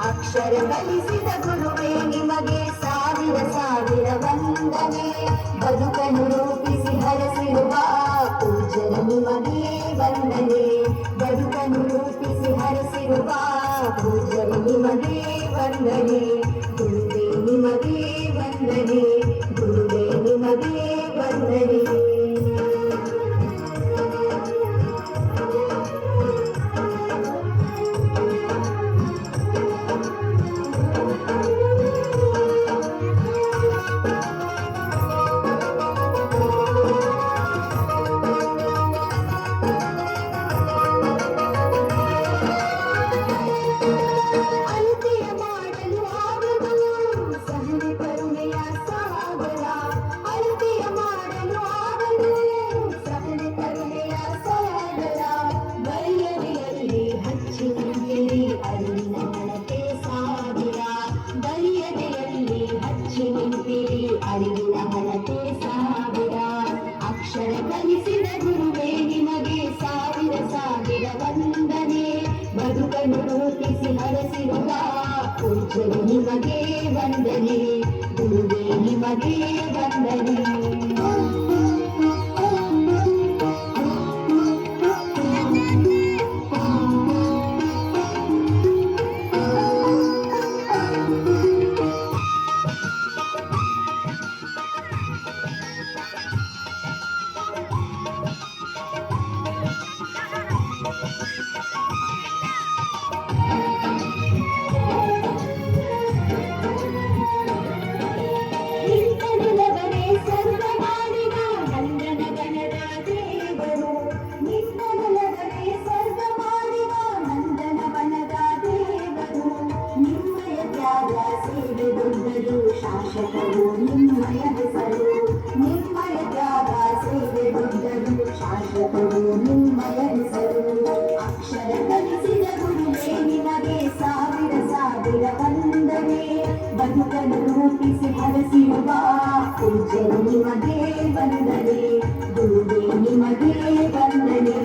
ಅಕ್ಷರ ಕಲಿಸಿದ ಗುರುವೇ ನಿಮಗೆ ಸಾವಿರ ಸಾವಿರ ವಂದನೆ. ಬದುಕನ್ನು ರೂಪಿಸಿ ಹರಸಿರುವ ಪೂಜ್ಯರ ನಿಮಗೆ ವಂದನೆ. ಬದುಕನ್ನು ರೂಪಿಸಿ ಹರಸಿರುವ ಪೂಜ್ಯರ ನಿಮಗೆ ವಂದನೆ. ಗುರುವೇ ನಿಮಗೆ ವಂದನೆ. ಗುರುವೇ ನಿಮಗೆ ವಂದನೆ. ಅರಿವಿನ ಹಣತೆ ಸಾವಿರ. ಅಕ್ಷರ ಕಲಿಸಿದ ಗುರುವೇ ನಿಮಗೆ ಸಾವಿರ ಸಾವಿರ ವಂದನೆ. ಬದುಕನ್ನು ರೂಪಿಸಿ ಹರಸಿರುವ ಪೂಜ್ಯರು ನಿಮಗೆ ವಂದನೆ. ಗುರುವೇ ನಿಮಗೆ ವಂದನೆ. ಶಾಶ್ವತವು ನಿಮ್ಮಯ ಹೆಸರು. ನಿಮ್ಮಯ ತ್ಯಾಗ ಸೇವೆ ದೊಡ್ಡದು. ಶಾಶ್ವತವು ನಿಮ್ಮಯ ಹೆಸರು. ಅಕ್ಷರ ಕಲಿಸಿದ ಗುರುವೇ ನಿಮಗೆ ಸಾವಿರ ಸಾವಿರ ವಂದನೆ. ಬದುಕನ್ನು ರೂಪಿಸಿ ಹರಸಿರುವ ಪೂಜ್ಯರು ನಿಮಗೆ ವಂದನೆ. ಗುರುವೇ ನಿಮಗೆ ವಂದನೆ.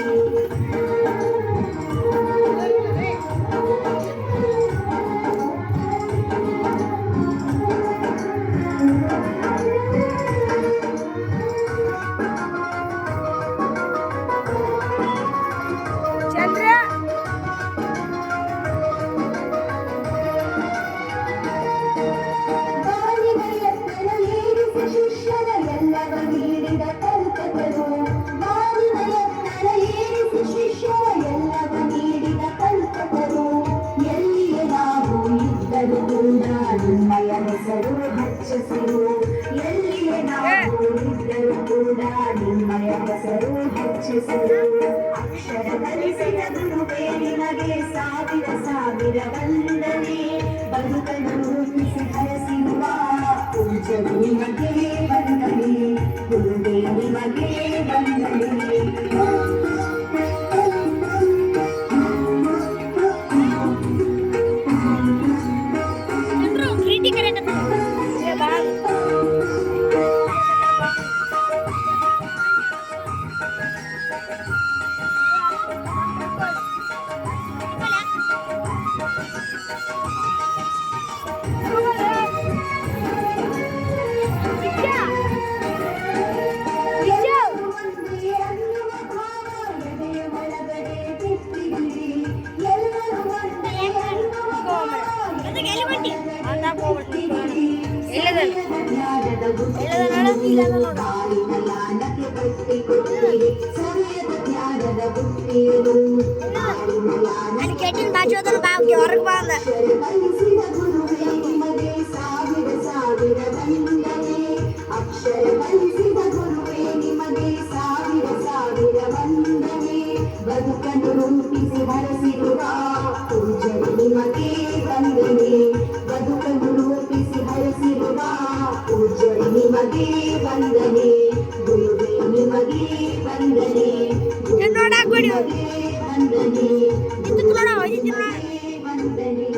ನಿಮ್ಮಯ ಹೆಸರು ಹಚ್ಚಿಸಿರು. ಎಲ್ಲಿಯೇ ನಾವು ಇದ್ದರೂ ಕೂಡ ನಿಮ್ಮಯ ಹೆಸರು ಹಚ್ಚಿಸಿರು. ಅಕ್ಷರ ಕಲಿಸಿದ ಗುರುವೇ ನಿಮಗೆ ಸಾವಿರ ಸಾವಿರ ವಂದನೆ. ಬದುಕನ್ನು ರೂಪಿಸಿ ಹರಸಿರುವ ಪೂಜ್ಯರು ನಿಮಗೆ ವಂದನೆ. ಗುರುವೇ ನಿಮಗೆ ವಂದನೆ. అని కెట్టిన బాగా చూద్దాం బాగా వరకు బాగుంది. అక్షర కలిసిద గురువే నిಮಗೆ ಸಾವಿರ ಸಾವಿರ ವಂದನೆ. ಬದುಕನ್ನು ರೂಪಿಸಿ ಹರಸಿರುವ ಪೂಜ್ಯರು ನಿಮಗೆ ವಂದನೆ. ಬದುಕನ್ನು ರೂಪಿಸಿ ಹರಸಿ ಪೂಜ್ಯರೇ ನಿಮಗೆ ವಂದನೆ ಗುರುವೇ ನಿಮಗೆ ವಂದನೆ ನೋಡಾಕ್ ಬಿಡಿ ನಿಮಗೆ ವಂದನೆ ಇದು ನೋಡ ವಂದನೆ